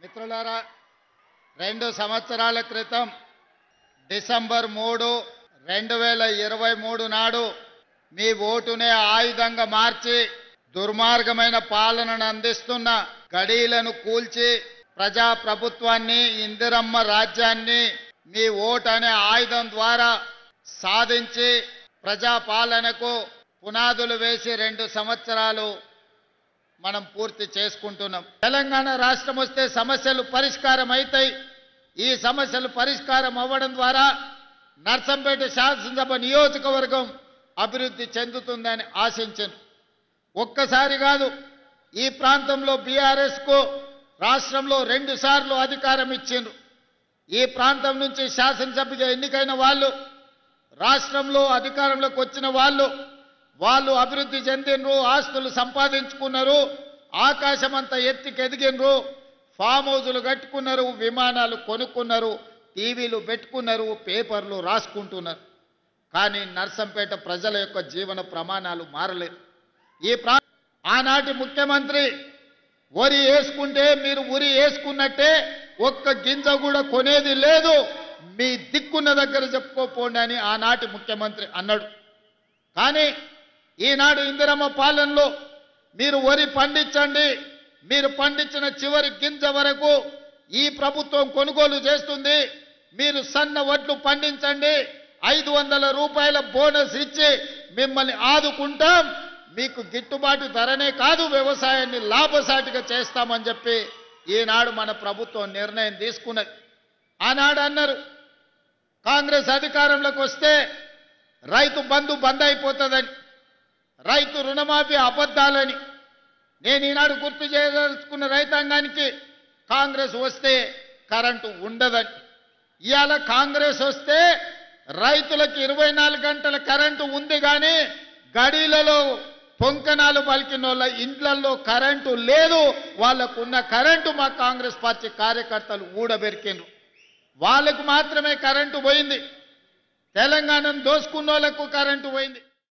మిత్రులారా, 2 సంవత్సరాల క్రితం డిసెంబర్ 3, 2023 నాడు మీ ఓటునే ఆయుధంగా మార్చి దుర్మార్గమైన పాలనను అందిస్తున్న గడీలను కూల్చి ప్రజా ప్రభుత్వాన్ని, ఇందిరమ్మ రాజ్యాన్ని మీ ఓటు అనే ఆయుధం ద్వారా సాధించి ప్రజా పాలనకు పునాదులు వేసి 2 సంవత్సరాలు మనం పూర్తి చేసుకుంటున్నాం. తెలంగాణ రాష్ట్రం వస్తే సమస్యలు పరిష్కారం అవుతాయి. ఈ సమస్యలు పరిష్కారం అవ్వడం ద్వారా నర్సంపేట శాసనసభ నియోజకవర్గం అభివృద్ధి చెందుతుందని ఆశించాను. ఒక్కసారి కాదు, ఈ ప్రాంతంలో బీఆర్ఎస్ కు రాష్ట్రంలో 2 సార్లు అధికారం ఇచ్చిండ్రు. ఈ ప్రాంతం నుంచి శాసనసభ్యుగా ఎన్నికైన వాళ్ళు, రాష్ట్రంలో అధికారంలోకి వచ్చిన వాళ్ళు అభివృద్ధి చెందినరు, ఆస్తులు సంపాదించుకున్నారు, ఆకాశమంతా ఎత్తికి ఎదిగినరు, ఫామ్ హౌజులు కట్టుకున్నారు, విమానాలు కొనుక్కున్నారు, టీవీలు పెట్టుకున్నారు, పేపర్లు రాసుకుంటున్నారు. కానీ నర్సంపేట ప్రజల యొక్క జీవన ప్రమాణాలు మారలేదు. ఆనాటి ముఖ్యమంత్రి వరి వేసుకుంటే మీరు ఉరి వేసుకున్నట్టే ఒక్క గింజ కూడా కొనేది లేదు, మీ దిక్కున్న దగ్గర చెప్పుకోపోండి అని ఆనాటి ముఖ్యమంత్రి అన్నాడు. కానీ ఈనాడు ఇందిరమ్మ పాలనలో మీరు వరి పండించండి, మీరు పండించిన చివరి గింజ వరకు ఈ ప్రభుత్వం కొనుగోలు చేస్తుంది, మీరు సన్న వడ్లు పండించండి, 500 రూపాయల బోనస్ ఇచ్చి మిమ్మల్ని ఆదుకుంటాం, మీకు గిట్టుబాటు ధరనే కాదు వ్యవసాయాన్ని లాభసాటిగా చేస్తామని చెప్పి ఈనాడు మన ప్రభుత్వం నిర్ణయం తీసుకున్నది. ఆనాడు అన్నారు కాంగ్రెస్ అధికారంలోకి వస్తే రైతు బంధు బంద్ అయిపోతుందని, రైతు రుణమాఫీ అబద్ధాలని. నేను ఈనాడు గుర్తు చేయదలుచుకున్న రైతాంగానికి కాంగ్రెస్ వస్తే కరెంటు ఉండదని. ఇవాళ కాంగ్రెస్ వస్తే రైతులకు 24 గంటల కరెంటు ఉంది, కానీ గడీలలో పొంకనాలు పలికిన వాళ్ళ ఇండ్లలో కరెంటు లేదు. వాళ్ళకున్న కరెంటు మా కాంగ్రెస్ పార్టీ కార్యకర్తలు ఊడబెరికిండ్రు. వాళ్ళకు మాత్రమే కరెంటు పోయింది, తెలంగాణను దోసుకున్న వాళ్ళకు కరెంటు పోయింది.